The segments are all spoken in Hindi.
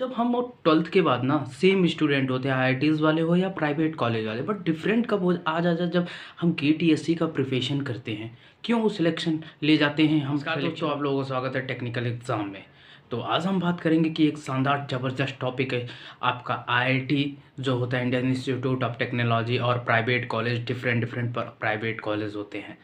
जब हम और 12th के बाद ना सेम स्टूडेंट होते हैं, आईआईटीज़ वाले हो या प्राइवेट कॉलेज वाले, बट डिफरेंट कब हो आ जाता है जब हम केटीएससी का प्रिपरेशन करते हैं। क्यों सिलेक्शन ले जाते हैं हम। नमस्कार दोस्तों, आप लोगों का स्वागत है टेक्निकल एग्जाम में। तो आज हम बात करेंगे कि एक शानदार ज़बरदस्त टॉपिक है आपका आईआईटी जो होता है, इंडियन इंस्टीट्यूट ऑफ टेक्नोलॉजी, और private college, different different private college होते हैं।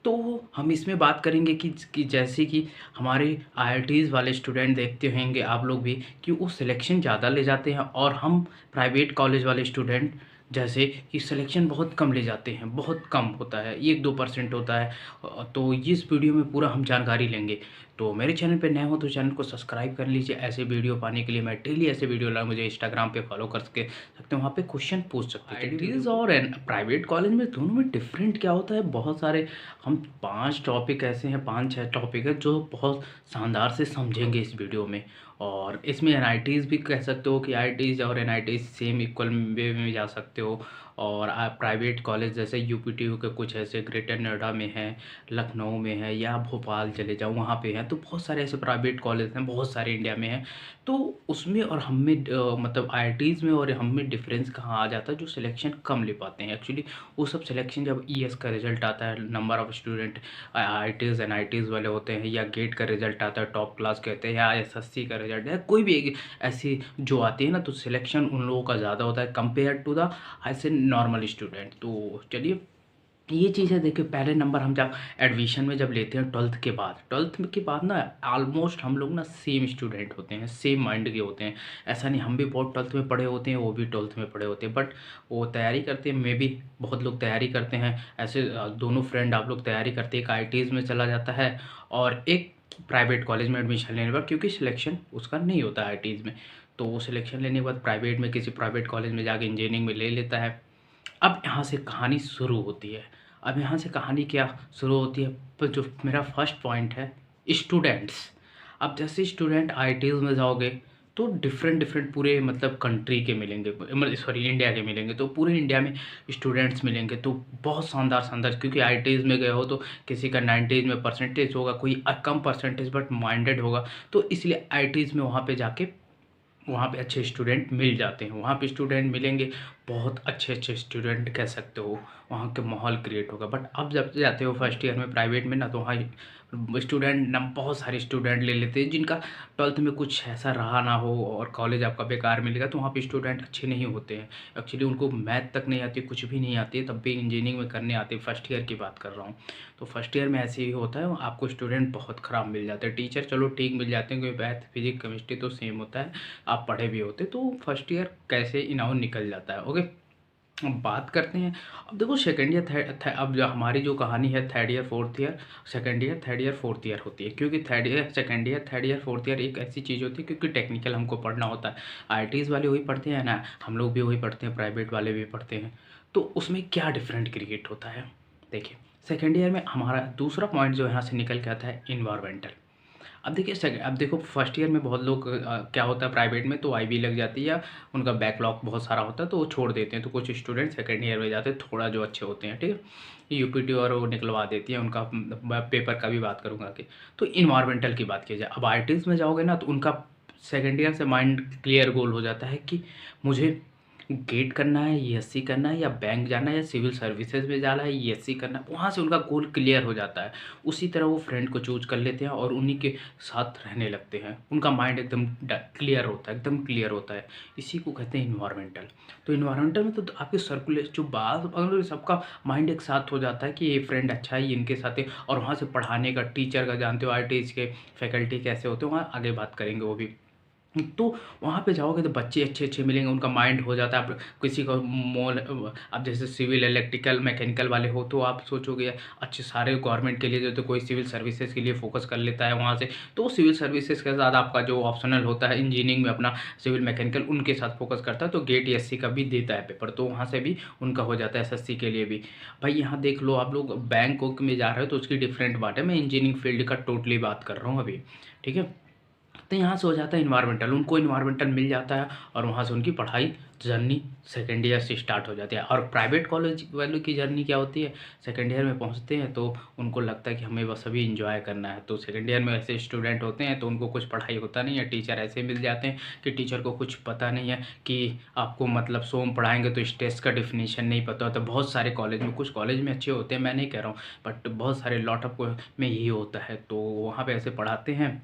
तो हम इसमें बात करेंगे कि जैसे कि हमारे आईआईटीज़ वाले स्टूडेंट देखते होंगे आप लोग भी कि वो सिलेक्शन ज़्यादा ले जाते हैं, और हम प्राइवेट कॉलेज वाले स्टूडेंट जैसे कि सिलेक्शन बहुत कम ले जाते हैं, बहुत कम होता है, 1-2% होता है। तो इस वीडियो में पूरा हम जानकारी लेंगे। तो मेरे चैनल पे नए हो तो चैनल को सब्सक्राइब कर लीजिए। ऐसे वीडियो पाने के लिए मैं डेली ऐसे वीडियो ला मुझे इंस्टाग्राम पे फॉलो कर सकते हैं, वहाँ पे क्वेश्चन पूछ सकते हैं। आईआईटीज़ और प्राइवेट कॉलेज में दोनों में डिफरेंट क्या होता है, बहुत सारे हम 5 टॉपिक ऐसे हैं, 5-6 टॉपिक है जो बहुत शानदार से समझेंगे इस वीडियो में। और इसमें एनआईटीज़ भी कह सकते हो कि आईआईटीज़ और एनआईटीज़ सेम इक्वल वे में जा सकते हो। और आप प्राइवेट कॉलेज जैसे यूपीटीयू के कुछ ऐसे ग्रेटर नोएडा में हैं, लखनऊ में है, या भोपाल चले जाओ वहाँ पे हैं। तो बहुत सारे ऐसे प्राइवेट कॉलेज हैं, बहुत सारे इंडिया में हैं। तो उसमें और हम में मतलब आईआईटीज़ में और हम में डिफरेंस कहाँ आ जाता है, जो सिलेक्शन कम ले पाते हैं एक्चुअली। वो सब सिलेक्शन जब ईएस का रिजल्ट आता है, number of student IITs NITs वाले होते हैं, या गेट का रिजल्ट आता है, टॉप क्लास कहते हैं, या एसएससी का रिजल्ट है, कोई भी एक ऐसी जो आती है ना, तो सिलेक्शन उन लोगों का ज़्यादा होता है कंपेयर टू द ऐसे नॉर्मल स्टूडेंट। तो चलिए, ये चीज़ है। देखिए, पहले नंबर हम जब एडमिशन में जब लेते हैं 12th के बाद ना ऑलमोस्ट हम लोग ना सेम स्टूडेंट होते हैं, सेम माइंड के होते हैं। ऐसा नहीं, हम भी बहुत 12th में पढ़े होते हैं, वो भी 12th में पढ़े होते हैं, बट वो तैयारी करते हैं। मे भी बहुत लोग तैयारी करते हैं ऐसे। दोनों फ्रेंड आप लोग तैयारी करते हैं, एक आईआईटीज़ में चला जाता है और एक प्राइवेट कॉलेज में एडमिशन लेने पर, क्योंकि सिलेक्शन उसका नहीं होता आईआईटीज़ में। तो वो सिलेक्शन लेने के बाद प्राइवेट में किसी प्राइवेट कॉलेज में जाके इंजीनियरिंग में ले लेता है। अब यहाँ से कहानी शुरू होती है। अब यहाँ से कहानी क्या शुरू होती है, पर जो मेरा फर्स्ट पॉइंट है, स्टूडेंट्स। अब जैसे स्टूडेंट आईआईटीज़ में जाओगे तो डिफरेंट डिफरेंट पूरे मतलब कंट्री के मिलेंगे, मतलब सॉरी इंडिया के मिलेंगे। तो पूरे इंडिया में स्टूडेंट्स मिलेंगे, तो बहुत शानदार शानदार, क्योंकि आईआईटीज़ में गए हो तो किसी का 90 में परसेंटेज होगा, कोई कम परसेंटेज बट माइंडेड होगा। तो इसलिए आईआईटीज़ में वहाँ पे जाके वहाँ पे अच्छे स्टूडेंट मिल जाते हैं। वहाँ पे स्टूडेंट मिलेंगे, बहुत अच्छे अच्छे स्टूडेंट कह सकते हो, वहाँ के माहौल क्रिएट होगा। बट अब जब जाते हो फर्स्ट ईयर में प्राइवेट में ना, तो वहाँ स्टूडेंट ना बहुत सारे स्टूडेंट ले लेते हैं जिनका 12th में कुछ ऐसा रहा ना हो, और कॉलेज आपका बेकार मिलेगा। तो वहाँ पे स्टूडेंट अच्छे नहीं होते हैं एक्चुअली, उनको मैथ तक नहीं आती, कुछ भी नहीं आती है, तब भी इंजीनियरिंग में करने आते हैं। फर्स्ट ईयर की बात कर रहा हूँ। तो फर्स्ट ईयर में ऐसे ही होता है, आपको स्टूडेंट बहुत ख़राब मिल जाते हैं। टीचर चलो ठीक मिल जाते हैं, क्योंकि मैथ फिजिक्स केमिस्ट्री तो सेम होता है, आप पढ़े भी होते। तो फर्स्ट ईयर कैसे इनाउ निकल जाता है। ओके, अब बात करते हैं। अब देखो, सेकंड ईयर अब जो हमारी जो कहानी है, third year fourth year, second year third year fourth year होती है। क्योंकि third year second year third year fourth year एक ऐसी चीज़ होती है, क्योंकि टेक्निकल हमको पढ़ना होता है। आईआईटीज़ वाले वही पढ़ते हैं ना, हम लोग भी वही पढ़ते हैं, प्राइवेट वाले भी पढ़ते हैं। तो उसमें क्या डिफरेंट क्रिएट होता है, देखिए। सेकेंड ईयर में हमारा दूसरा पॉइंट जो यहाँ से निकल के आता है, इन्वायरमेंटल। अब देखिए, अब देखो फर्स्ट ईयर में बहुत लोग क्या होता है प्राइवेट में, तो आईबी लग जाती है, या उनका बैकलॉग बहुत सारा होता है तो वो छोड़ देते हैं। तो कुछ स्टूडेंट सेकंड ईयर में जाते हैं, थोड़ा जो अच्छे होते हैं, ठीक है, यूपीटी और वो निकलवा देती है उनका। पेपर का भी बात करूँगा कि, तो इन्वायरमेंटल की बात की जाए, अब आईआईटीज़ में जाओगे ना, तो उनका सेकेंड ईयर से माइंड क्लियर गोल हो जाता है कि मुझे गेट करना है, ईएससी करना है, या बैंक जाना है, या सिविल सर्विसेज में जाना है, ईएससी करना है। वहाँ से उनका गोल क्लियर हो जाता है। उसी तरह वो फ्रेंड को चूज कर लेते हैं और उन्हीं के साथ रहने लगते हैं। उनका माइंड एकदम क्लियर होता है, एकदम क्लियर होता है। इसी को कहते हैं इन्वायरमेंटल। तो इन्वायरमेंटल में तो आपके सर्कुलेट जो बात, अगर सबका माइंड एक साथ हो जाता है कि ये फ्रेंड अच्छा है, ये इनके साथ है। और वहाँ से पढ़ाने का, टीचर का जानते हो, आईआईटीज़ के फैकल्टी कैसे होते हैं, वहाँ आगे बात करेंगे वो भी। तो वहाँ पे जाओगे तो बच्चे अच्छे अच्छे मिलेंगे, उनका माइंड हो जाता है। आप किसी को मोल, अब जैसे सिविल इलेक्ट्रिकल मैकेनिकल वाले हो, तो आप सोचोगे अच्छे सारे गवर्नमेंट के लिए जो, तो कोई सिविल सर्विसेज के लिए फोकस कर लेता है वहाँ से। तो सिविल सर्विसेज के साथ आपका जो ऑप्शनल होता है इंजीनियरिंग में अपना, सिविल मैकेनिकल उनके साथ फोकस करता है। तो गेट एससी का भी देता है पेपर, तो वहाँ से भी उनका हो जाता है, एसएससी के लिए भी। भाई यहाँ देख लो, आप लोग बैंक में जा रहे हो तो उसकी डिफरेंट बात है, मैं इंजीनियरिंग फील्ड का टोटली बात कर रहा हूँ अभी, ठीक है। तो यहाँ से हो जाता है इन्वायरमेंटल, उनको इन्वायरमेंटल मिल जाता है और वहाँ से उनकी पढ़ाई जर्नी सेकेंड ईयर से स्टार्ट हो जाती है। और प्राइवेट कॉलेज वालों की जर्नी क्या होती है, सेकेंड ईयर में पहुँचते हैं तो उनको लगता है कि हमें बस अभी इंजॉय करना है। तो सेकेंड ईयर में ऐसे स्टूडेंट होते हैं तो उनको कुछ पढ़ाई होता नहीं है, टीचर ऐसे मिल जाते हैं कि टीचर को कुछ पता नहीं है कि आपको मतलब सोम पढ़ाएंगे तो स्ट्रेस का डिफिनीशन नहीं पता होता। बहुत सारे कॉलेज में, कुछ कॉलेज में अच्छे होते हैं, मैं नहीं कह रहा हूँ, बट बहुत सारे लॉट ऑफ में यही होता है। तो वहाँ पे ऐसे पढ़ाते हैं,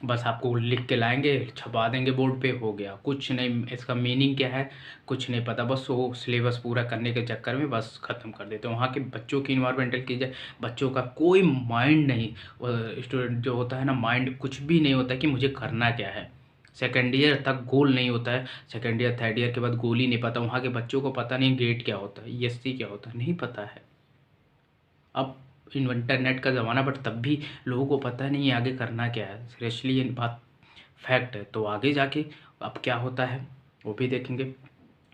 बस आपको लिख के लाएंगे, छपा देंगे बोर्ड पे, हो गया, कुछ नहीं इसका मीनिंग क्या है कुछ नहीं पता, बस वो सिलेबस पूरा करने के चक्कर में बस ख़त्म कर देते हैं। वहाँ के बच्चों की इन्वायरमेंटल की जाए, बच्चों का कोई माइंड नहीं, स्टूडेंट जो होता है ना, माइंड कुछ भी नहीं होता कि मुझे करना क्या है। सेकेंड ईयर तक गोल नहीं होता है, सेकेंड ईयर थर्ड ईयर के बाद गोल ही नहीं पता। वहाँ के बच्चों को पता नहीं गेट क्या होता है, ESC क्या होता है, नहीं पता है। अब इंटरनेट का ज़माना, बट तब भी लोगों को पता नहीं है आगे करना क्या है। सीरियसली ये बात फैक्ट है। तो आगे जाके अब क्या होता है वो भी देखेंगे।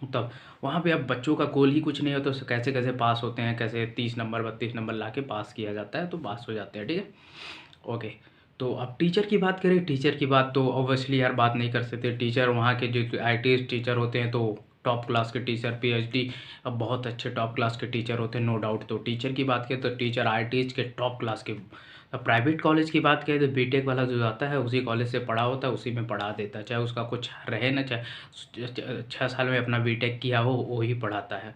तब वहाँ पे अब बच्चों का गोल ही कुछ नहीं होता, तो कैसे कैसे पास होते हैं, कैसे 30 नंबर 32 नंबर ला के पास किया जाता है, तो पास हो जाते हैं, ठीक है। ओके, तो अब टीचर की बात करें, टीचर की बात तो ऑब्वियसली यार बात नहीं कर सकते। टीचर वहाँ के जो ITS टीचर होते हैं तो टॉप क्लास के टीचर, PhD अब बहुत अच्छे टॉप क्लास के टीचर होते हैं, नो डाउट। तो टीचर की बात करें तो टीचर ITS के टॉप क्लास के। अब प्राइवेट कॉलेज की बात करें तो बीटेक वाला जो आता है उसी कॉलेज से पढ़ा होता है, उसी में पढ़ा देता है, चाहे उसका कुछ रहे ना, चाहे 6 साल में अपना बीटेक किया हो वही पढ़ाता है।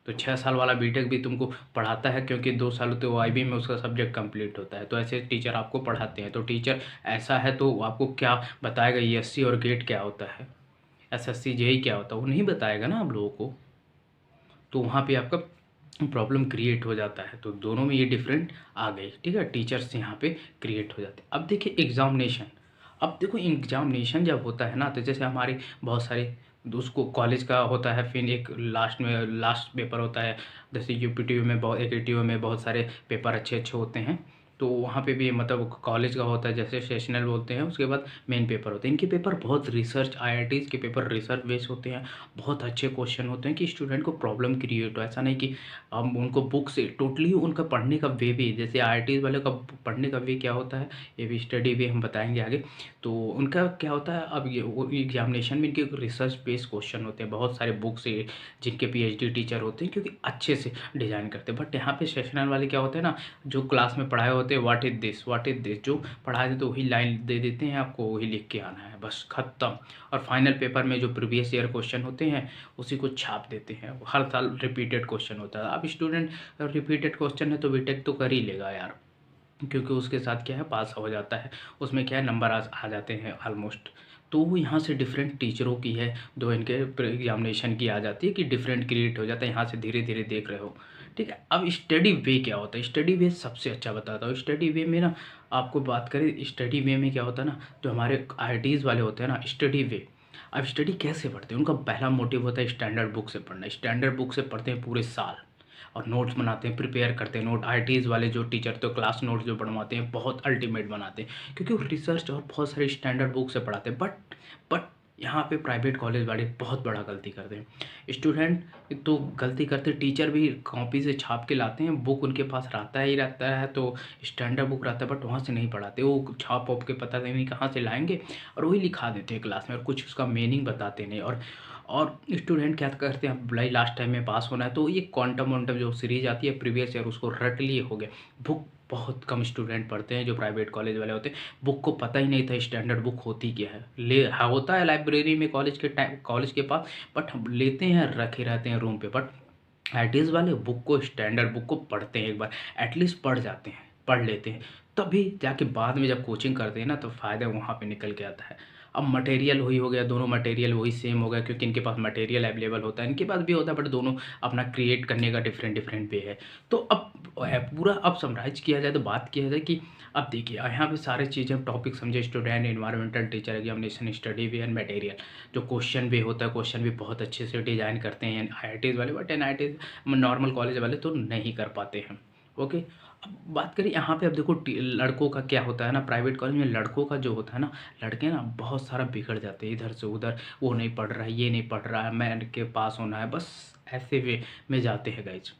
तो 6 साल वाला बीटेक भी तुमको पढ़ाता है, क्योंकि 2 साल होते वो IB में उसका सब्जेक्ट कंप्लीट होता है। तो ऐसे टीचर आपको पढ़ाते हैं। तो टीचर ऐसा है तो आपको क्या बताएगा, ESC और गेट क्या होता है, SSC JEE क्या होता है, वो नहीं बताएगा ना आप लोगों को। तो वहाँ पे आपका प्रॉब्लम क्रिएट हो जाता है। तो दोनों में ये डिफरेंट आ गई, ठीक है, टीचर्स यहाँ पे क्रिएट हो जाते हैं। अब देखिए एग्जामिनेशन, अब देखो एग्जामिनेशन जब होता है ना, तो जैसे हमारे बहुत सारे उसको कॉलेज का होता है, फिर एक लास्ट में लास्ट पेपर होता है। जैसे UPTU में बहुत, AKTU में बहुत सारे पेपर अच्छे अच्छे होते हैं। तो वहाँ पे भी मतलब कॉलेज का होता है, जैसे सेशनल बोलते हैं, उसके बाद मेन पेपर होते हैं। इनके पेपर बहुत रिसर्च, IITs के पेपर रिसर्च बेस्ड होते हैं, बहुत अच्छे क्वेश्चन होते हैं कि स्टूडेंट को प्रॉब्लम क्रिएट हो। ऐसा नहीं कि हम उनको बुक से टोटली, उनका पढ़ने का वे भी, जैसे IITs वाले का पढ़ने का वे क्या होता है, ये भी स्टडी वे हम बताएंगे आगे। तो उनका क्या होता है, अब ये एग्जामिनेशन में इनके रिसर्च बेस्ड क्वेश्चन होते हैं, बहुत सारे बुक से, जिनके PhD टीचर होते हैं, क्योंकि अच्छे से डिज़ाइन करते हैं। बट यहाँ पे सेशनल वाले क्या होते हैं ना, जो क्लास में पढ़ाए होते हैं, व्हाट इज दिस, जो पढ़ाए थे तो वही लाइन दे देते हैं आपको, वही लिख के आना है, बस ख़त्म। और फाइनल पेपर में जो प्रीवियस ईयर क्वेश्चन होते हैं उसी को छाप देते हैं। हर साल रिपीटेड क्वेश्चन होता है। अब स्टूडेंट रिपीटेड क्वेश्चन है तो बीटेक तो कर ही लेगा यार, क्योंकि उसके साथ क्या है, पास हो जाता है, उसमें क्या है, नंबर आ जाते हैं ऑलमोस्ट। तो वो यहाँ से डिफरेंट टीचरों की है, दो इनके एग्जामिनेशन की आ जाती है कि डिफरेंट क्रिएट हो जाता है, यहाँ से धीरे धीरे देख रहे हो, ठीक है। अब स्टडी वे क्या होता है, स्टडी वे सबसे अच्छा बताता हूँ। स्टडी वे में ना, आपको बात करें स्टडी वे में क्या होता है ना, जो हमारे IITs वाले होते हैं ना, स्टडी वे, अब स्टडी कैसे पढ़ते हैं, उनका पहला मोटिव होता है स्टैंडर्ड बुक से पढ़ना। स्टैंडर्ड बुक से पढ़ते हैं पूरे साल, और नोट्स बनाते हैं, प्रिपेयर करते हैं नोट। IITs वाले जो टीचर तो क्लास नोट्स जो बनवाते हैं बहुत अल्टीमेट बनाते हैं, क्योंकि वो रिसर्च और बहुत सारे स्टैंडर्ड बुक से पढ़ाते हैं। बट यहाँ पे प्राइवेट कॉलेज वाले बहुत बड़ा गलती करते हैं। स्टूडेंट तो गलती करते, टीचर भी कॉपी से छाप के लाते हैं, बुक उनके पास रहता ही रहता है, तो स्टैंडर्ड बुक रहता है, बट वहाँ से नहीं पढ़ाते, वो छाप वाप के पता नहीं कहाँ से लाएंगे और वही लिखा देते हैं क्लास में, और कुछ उसका मीनिंग बताते नहीं। और स्टूडेंट क्या करते हैं, भाई लास्ट टाइम में पास होना है, तो ये क्वांटम वांटम जो सीरीज आती है प्रीवियस ईयर, उसको रट लिए हो गए। बुक बहुत कम स्टूडेंट पढ़ते हैं जो प्राइवेट कॉलेज वाले होते हैं, बुक को पता ही नहीं था स्टैंडर्ड बुक होती क्या है। हाँ, होता है लाइब्रेरी में कॉलेज के टाइम, कॉलेज के पास, बट हम लेते हैं, रखे रहते हैं रूम पे। बट IITs वाले बुक को, स्टैंडर्ड बुक को पढ़ते हैं, एक बार एटलीस्ट पढ़ जाते हैं, पढ़ लेते हैं, तभी जाके बाद में जब कोचिंग करते हैं ना तो फ़ायदा वहाँ पे निकल के आता है। अब मटेरियल वही हो गया, दोनों मटेरियल वही सेम हो गया, क्योंकि इनके पास मटेरियल अवेलेबल होता है, इनके पास भी होता है, बट दोनों अपना क्रिएट करने का डिफरेंट डिफरेंट वे है। तो अब पूरा अब समराइज किया जाए तो बात किया जाए कि अब देखिए यहाँ पे सारे चीज़ें टॉपिक समझे, student, environmental, teacher, examination, study way and material. जो क्वेश्चन भी होता है, क्वेश्चन भी बहुत अच्छे से डिजाइन करते हैं IITs वाले, बट NITs नॉर्मल कॉलेज वाले तो नहीं कर पाते हैं। ओके, अब बात करें यहाँ पे, अब देखो लड़कों का क्या होता है ना, प्राइवेट कॉलेज में लड़कों का जो होता है ना, लड़के ना बहुत सारा बिगड़ जाते हैं इधर से उधर, वो नहीं पढ़ रहा है, ये नहीं पढ़ रहा है, मैं के पास होना है, बस ऐसे वे में जाते हैं गाइज।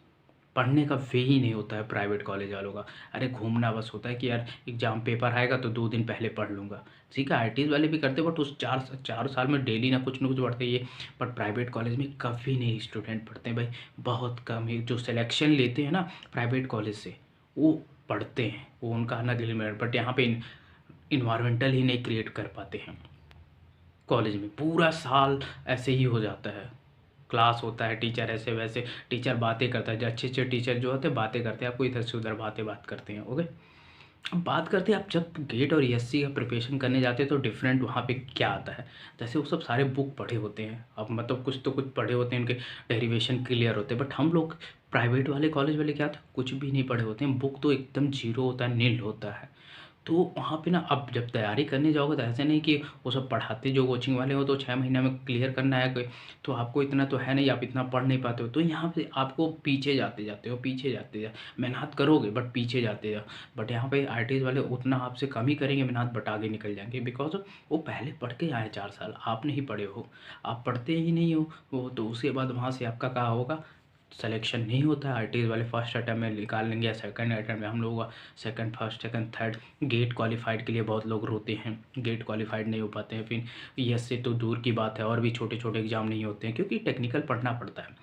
पढ़ने का वे ही नहीं होता है प्राइवेट कॉलेज वालों का। अरे घूमना बस होता है कि यार एग्ज़ाम पेपर आएगा तो 2 दिन पहले पढ़ लूँगा। ठीक है, आईटीज़ वाले भी करते, बट उस 4 साल में डेली ना कुछ पढ़ते ही है। बट प्राइवेट कॉलेज में कभी नहीं स्टूडेंट पढ़ते हैं भाई, बहुत कम ही जो सिलेक्शन लेते हैं ना प्राइवेट कॉलेज से वो पढ़ते हैं, वो उनका अलग एलिमेंट। बट यहाँ पे इन्वायरमेंटल ही नहीं क्रिएट कर पाते हैं। कॉलेज में पूरा साल ऐसे ही हो जाता है, क्लास होता है, टीचर ऐसे वैसे, टीचर बातें करता है, जो अच्छे अच्छे टीचर जो होते हैं बातें करते हैं, आपको इधर से उधर बात करते हैं। ओके, अब बात करते हैं आप जब गेट और ईएससी का प्रिपरेशन करने जाते हैं तो डिफरेंट वहाँ पे क्या आता है। जैसे वो सब सारे बुक पढ़े होते हैं, अब मतलब कुछ तो कुछ पढ़े होते हैं, उनके डेरिवेशन क्लियर होते हैं। बट हम लोग प्राइवेट वाले कॉलेज वाले क्या था, कुछ भी नहीं पढ़े होते हैं, बुक तो एकदम जीरो होता है, नील होता है। तो वहाँ पे ना अब जब तैयारी करने जाओगे तो ऐसे नहीं कि वो सब पढ़ाते जो कोचिंग वाले हो तो 6 महीने में क्लियर करना है कोई, तो आपको इतना तो है नहीं, आप इतना पढ़ नहीं पाते हो, तो यहाँ पे आपको पीछे जाते हो, मेहनत करोगे बट पीछे जाते जाओ। बट यहाँ पे आईटीज़ वाले उतना आपसे कम ही करेंगे मेहनत, बट आगे निकल जाएंगे, बिकॉज वो पहले पढ़ के आए 4 साल, आप नहीं पढ़े हो, आप पढ़ते ही नहीं हो वो, तो उसके बाद वहाँ से आपका क्या होगा, सिलेक्शन नहीं होता है। आईटीज़ वाले फर्स्ट अटैम्प्ट में निकाल लेंगे या सेकंड अटैम्प्ट में, हम लोगों का second, first, second, third. GATE qualified के लिए बहुत लोग रोते हैं, गेट क्वालिफाइड नहीं हो पाते हैं। फिर ईएससी तो दूर की बात है, और भी छोटे छोटे एग्जाम नहीं होते हैं क्योंकि टेक्निकल पढ़ना पड़ता है।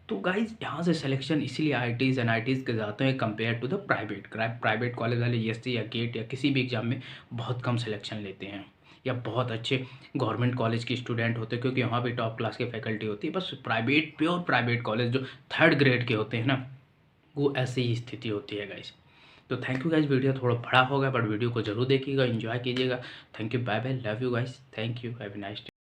तो गाइज यहाँ से सिलेक्शन इसीलिए आईटीज़ एनआईटीज़ के जाते हैं compare to the private college वाले ईएससी या गेट या किसी भी एग्जाम में बहुत कम सिलेक्शन लेते हैं, या बहुत अच्छे गवर्नमेंट कॉलेज के स्टूडेंट होते हैं क्योंकि वहाँ भी टॉप क्लास की फैकल्टी होती है। बस प्राइवेट, प्योर प्राइवेट कॉलेज जो 3rd ग्रेड के होते हैं ना, वो ऐसी ही स्थिति होती है गाइज। तो थैंक यू गाइज, वीडियो थोड़ा बड़ा होगा बट वीडियो को जरूर देखिएगा, एंजॉय कीजिएगा। Thank you, bye bye, love you guys, thank you, have a nice day.